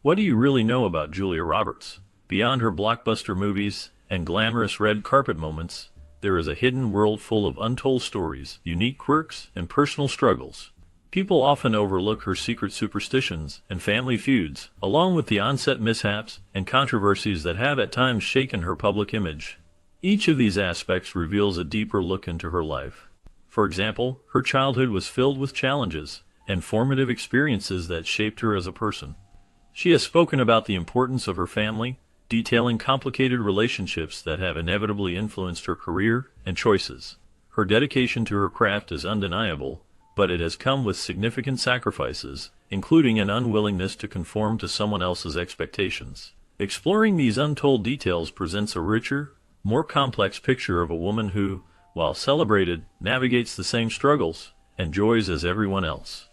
What do you really know about Julia Roberts? Beyond her blockbuster movies and glamorous red carpet moments, there is a hidden world full of untold stories, unique quirks, and personal struggles. People often overlook her secret superstitions and family feuds, along with the onset mishaps and controversies that have at times shaken her public image. Each of these aspects reveals a deeper look into her life. For example, her childhood was filled with challenges and formative experiences that shaped her as a person. She has spoken about the importance of her family, detailing complicated relationships that have inevitably influenced her career and choices. Her dedication to her craft is undeniable, but it has come with significant sacrifices, including an unwillingness to conform to someone else's expectations. Exploring these untold details presents a richer, more complex picture of a woman who, while celebrated, navigates the same struggles and joys as everyone else.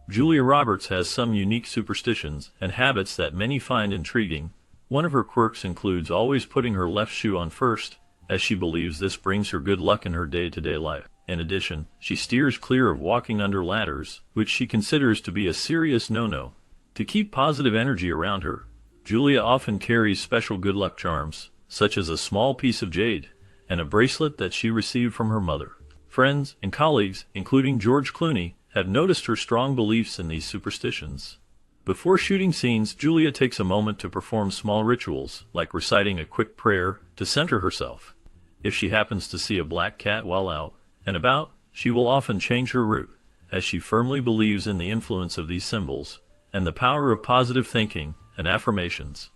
Julia Roberts has some unique superstitions and habits that many find intriguing. One of her quirks includes always putting her left shoe on first, as she believes this brings her good luck in her day-to-day life. In addition, she steers clear of walking under ladders, which she considers to be a serious no-no. To keep positive energy around her, Julia often carries special good luck charms, such as a small piece of jade and a bracelet that she received from her mother. Friends and colleagues, including George Clooney, have noticed her strong beliefs in these superstitions. Before shooting scenes, Julia takes a moment to perform small rituals, like reciting a quick prayer to center herself. If she happens to see a black cat while out and about, she will often change her route, as she firmly believes in the influence of these symbols and the power of positive thinking and affirmations.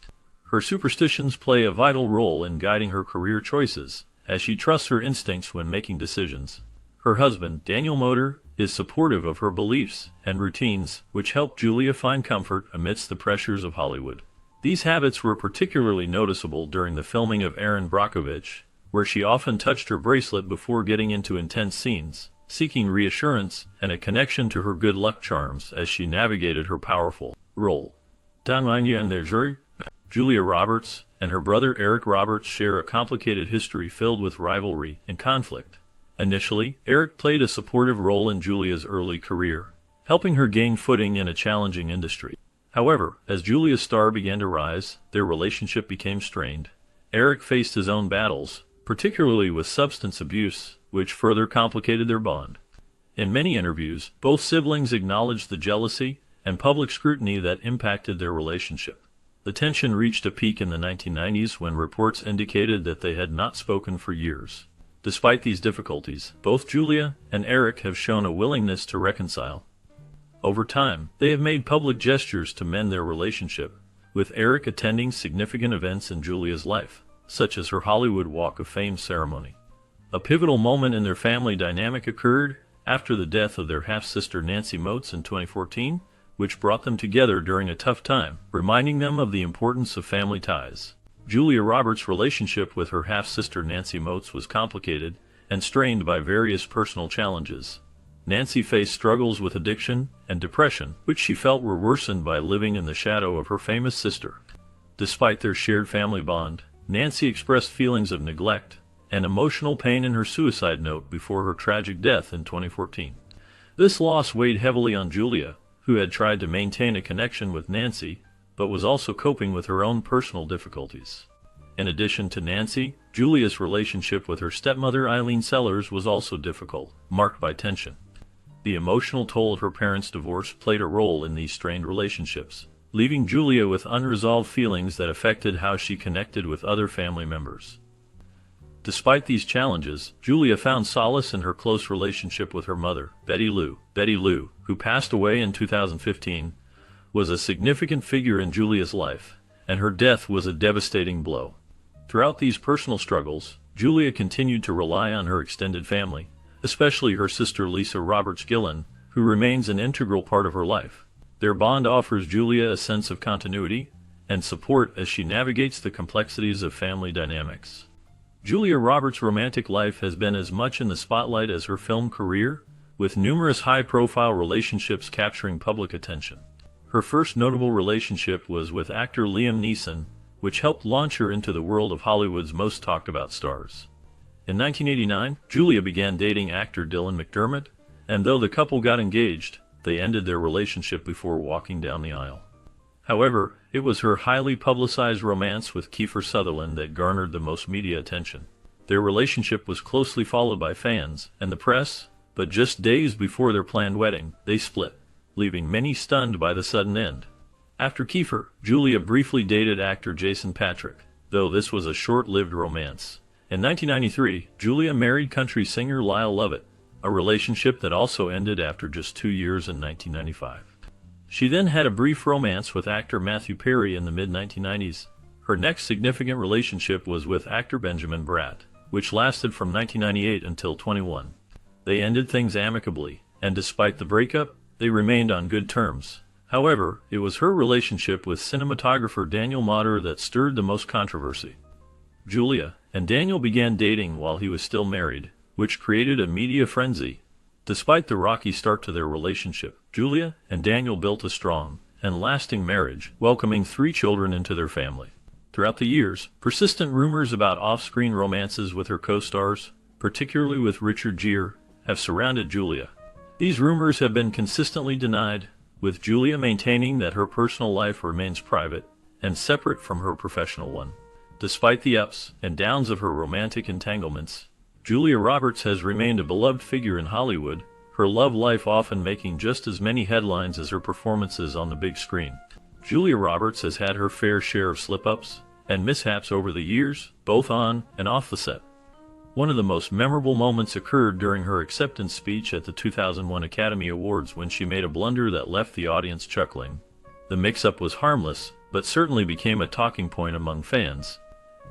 Her superstitions play a vital role in guiding her career choices, as she trusts her instincts when making decisions. Her husband, Daniel Moder, is supportive of her beliefs and routines, which help Julia find comfort amidst the pressures of Hollywood. These habits were particularly noticeable during the filming of Erin Brockovich, where she often touched her bracelet before getting into intense scenes, seeking reassurance and a connection to her good luck charms as she navigated her powerful role. Julia Roberts and her brother Eric Roberts share a complicated history filled with rivalry and conflict. Initially, Eric played a supportive role in Julia's early career, helping her gain footing in a challenging industry. However, as Julia's star began to rise, their relationship became strained. Eric faced his own battles, particularly with substance abuse, which further complicated their bond. In many interviews, both siblings acknowledged the jealousy and public scrutiny that impacted their relationship. The tension reached a peak in the 1990s when reports indicated that they had not spoken for years. Despite these difficulties, both Julia and Eric have shown a willingness to reconcile. Over time, they have made public gestures to mend their relationship, with Eric attending significant events in Julia's life, such as her Hollywood Walk of Fame ceremony. A pivotal moment in their family dynamic occurred after the death of their half-sister Nancy Moats in 2014, which brought them together during a tough time, reminding them of the importance of family ties. Julia Roberts' relationship with her half-sister Nancy Moats was complicated and strained by various personal challenges. Nancy faced struggles with addiction and depression, which she felt were worsened by living in the shadow of her famous sister. Despite their shared family bond, Nancy expressed feelings of neglect and emotional pain in her suicide note before her tragic death in 2014. This loss weighed heavily on Julia, who had tried to maintain a connection with Nancy, but was also coping with her own personal difficulties. In addition to Nancy, Julia's relationship with her stepmother Eileen Sellers was also difficult, marked by tension. The emotional toll of her parents' divorce played a role in these strained relationships, leaving Julia with unresolved feelings that affected how she connected with other family members. Despite these challenges, Julia found solace in her close relationship with her mother, Betty Lou. Betty Lou, who passed away in 2015, was a significant figure in Julia's life, and her death was a devastating blow. Throughout these personal struggles, Julia continued to rely on her extended family, especially her sister Lisa Roberts Gillen, who remains an integral part of her life. Their bond offers Julia a sense of continuity and support as she navigates the complexities of family dynamics. Julia Roberts' romantic life has been as much in the spotlight as her film career, with numerous high-profile relationships capturing public attention. Her first notable relationship was with actor Liam Neeson, which helped launch her into the world of Hollywood's most talked-about stars. In 1989, Julia began dating actor Dylan McDermott, and though the couple got engaged, they ended their relationship before walking down the aisle. However, it was her highly publicized romance with Kiefer Sutherland that garnered the most media attention. Their relationship was closely followed by fans and the press, but just days before their planned wedding, they split, leaving many stunned by the sudden end. After Kiefer, Julia briefly dated actor Jason Patric, though this was a short-lived romance. In 1993, Julia married country singer Lyle Lovett, a relationship that also ended after just 2 years in 1995. She then had a brief romance with actor Matthew Perry in the mid-1990s. Her next significant relationship was with actor Benjamin Bratt, which lasted from 1998 until 2021. They ended things amicably, and despite the breakup, they remained on good terms. However, it was her relationship with cinematographer Daniel Motter that stirred the most controversy. Julia and Daniel began dating while he was still married, which created a media frenzy. Despite the rocky start to their relationship, Julia and Daniel built a strong and lasting marriage, welcoming 3 children into their family. Throughout the years, persistent rumors about off-screen romances with her co-stars, particularly with Richard Gere, have surrounded Julia. These rumors have been consistently denied, with Julia maintaining that her personal life remains private and separate from her professional one. Despite the ups and downs of her romantic entanglements, Julia Roberts has remained a beloved figure in Hollywood, her love life often making just as many headlines as her performances on the big screen. Julia Roberts has had her fair share of slip-ups and mishaps over the years, both on and off the set. One of the most memorable moments occurred during her acceptance speech at the 2001 Academy Awards when she made a blunder that left the audience chuckling. The mix-up was harmless, but certainly became a talking point among fans.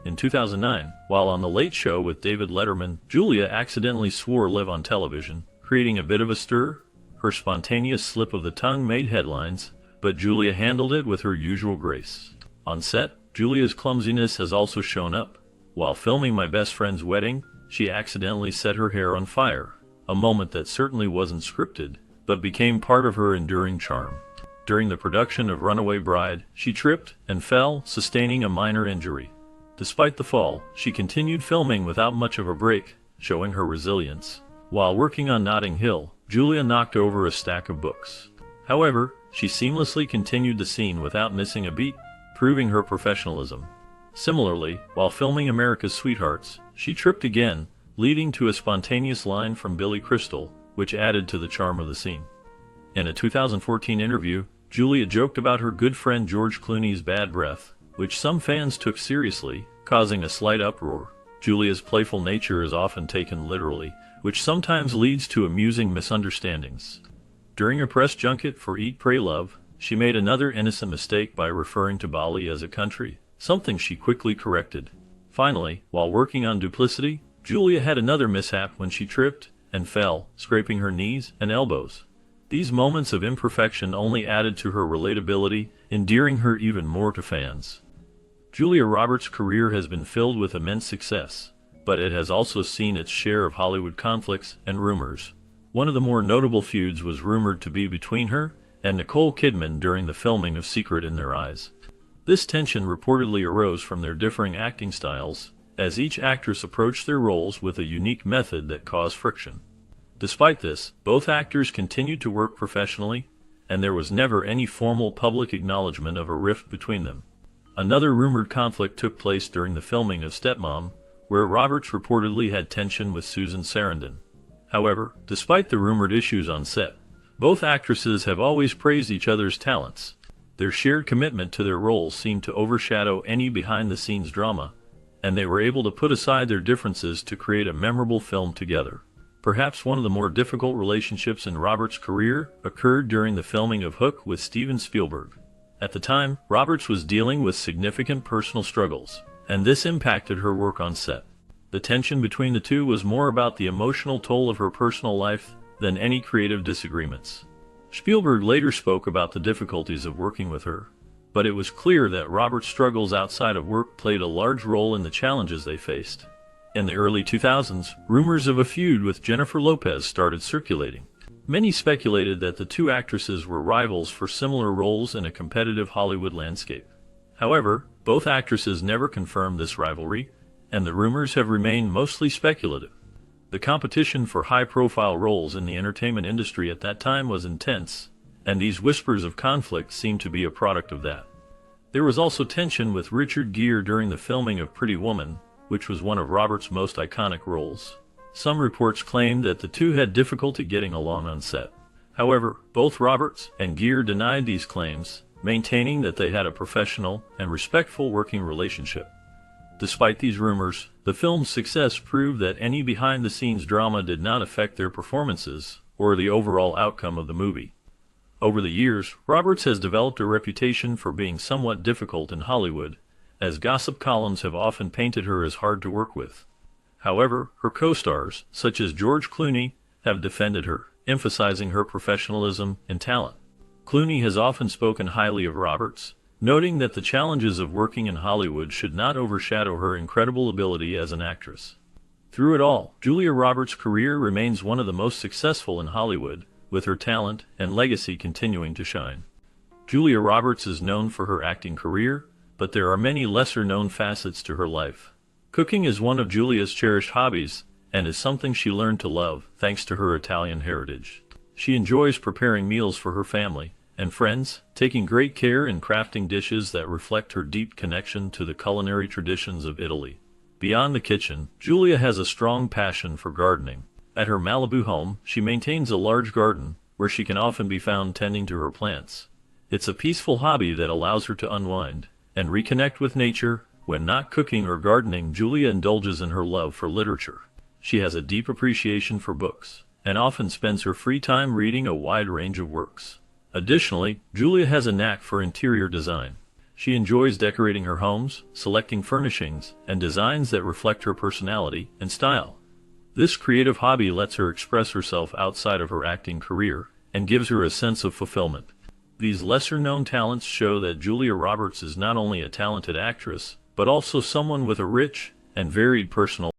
In 2009, while on The Late Show with David Letterman, Julia accidentally swore live on television, creating a bit of a stir. Her spontaneous slip of the tongue made headlines, but Julia handled it with her usual grace. On set, Julia's clumsiness has also shown up. While filming My Best Friend's wedding, she accidentally set her hair on fire, a moment that certainly wasn't scripted, but became part of her enduring charm. During the production of Runaway Bride, she tripped and fell, sustaining a minor injury. Despite the fall, she continued filming without much of a break, showing her resilience. While working on Notting Hill, Julia knocked over a stack of books. However, she seamlessly continued the scene without missing a beat, proving her professionalism. Similarly, while filming America's Sweethearts, she tripped again, leading to a spontaneous line from Billy Crystal, which added to the charm of the scene. In a 2014 interview, Julia joked about her good friend George Clooney's bad breath, which some fans took seriously, causing a slight uproar. Julia's playful nature is often taken literally, which sometimes leads to amusing misunderstandings. During a press junket for Eat, Pray, Love, she made another innocent mistake by referring to Bali as a country, something she quickly corrected. Finally, while working on Duplicity, Julia had another mishap when she tripped and fell, scraping her knees and elbows. These moments of imperfection only added to her relatability, endearing her even more to fans. Julia Roberts' career has been filled with immense success, but it has also seen its share of Hollywood conflicts and rumors. One of the more notable feuds was rumored to be between her and Nicole Kidman during the filming of Secret in Their Eyes. This tension reportedly arose from their differing acting styles, as each actress approached their roles with a unique method that caused friction. Despite this, both actors continued to work professionally, and there was never any formal public acknowledgement of a rift between them. Another rumored conflict took place during the filming of Stepmom, where Roberts reportedly had tension with Susan Sarandon. However, despite the rumored issues on set, both actresses have always praised each other's talents. Their shared commitment to their roles seemed to overshadow any behind-the-scenes drama, and they were able to put aside their differences to create a memorable film together. Perhaps one of the more difficult relationships in Roberts' career occurred during the filming of Hook with Steven Spielberg. At the time, Roberts was dealing with significant personal struggles, and this impacted her work on set. The tension between the two was more about the emotional toll of her personal life than any creative disagreements. Spielberg later spoke about the difficulties of working with her, but it was clear that Roberts' struggles outside of work played a large role in the challenges they faced. In the early 2000s, rumors of a feud with Jennifer Lopez started circulating. Many speculated that the two actresses were rivals for similar roles in a competitive Hollywood landscape. However, both actresses never confirmed this rivalry, and the rumors have remained mostly speculative. The competition for high-profile roles in the entertainment industry at that time was intense, and these whispers of conflict seem to be a product of that. There was also tension with Richard Gere during the filming of Pretty Woman, which was one of Roberts' most iconic roles. Some reports claimed that the two had difficulty getting along on set. However, both Roberts and Gere denied these claims, maintaining that they had a professional and respectful working relationship. Despite these rumors, the film's success proved that any behind-the-scenes drama did not affect their performances or the overall outcome of the movie. Over the years, Roberts has developed a reputation for being somewhat difficult in Hollywood, as gossip columns have often painted her as hard to work with. However, her co-stars, such as George Clooney, have defended her, emphasizing her professionalism and talent. Clooney has often spoken highly of Roberts, noting that the challenges of working in Hollywood should not overshadow her incredible ability as an actress. Through it all, Julia Roberts' career remains one of the most successful in Hollywood, with her talent and legacy continuing to shine. Julia Roberts is known for her acting career, but there are many lesser-known facets to her life. Cooking is one of Julia's cherished hobbies, and is something she learned to love thanks to her Italian heritage. She enjoys preparing meals for her family and friends, taking great care in crafting dishes that reflect her deep connection to the culinary traditions of Italy. Beyond the kitchen, Julia has a strong passion for gardening. At her Malibu home, she maintains a large garden, where she can often be found tending to her plants. It's a peaceful hobby that allows her to unwind and reconnect with nature. When not cooking or gardening, Julia indulges in her love for literature. She has a deep appreciation for books, and often spends her free time reading a wide range of works. Additionally, Julia has a knack for interior design. She enjoys decorating her homes, selecting furnishings, and designs that reflect her personality and style. This creative hobby lets her express herself outside of her acting career, and gives her a sense of fulfillment. These lesser-known talents show that Julia Roberts is not only a talented actress, but also someone with a rich and varied personal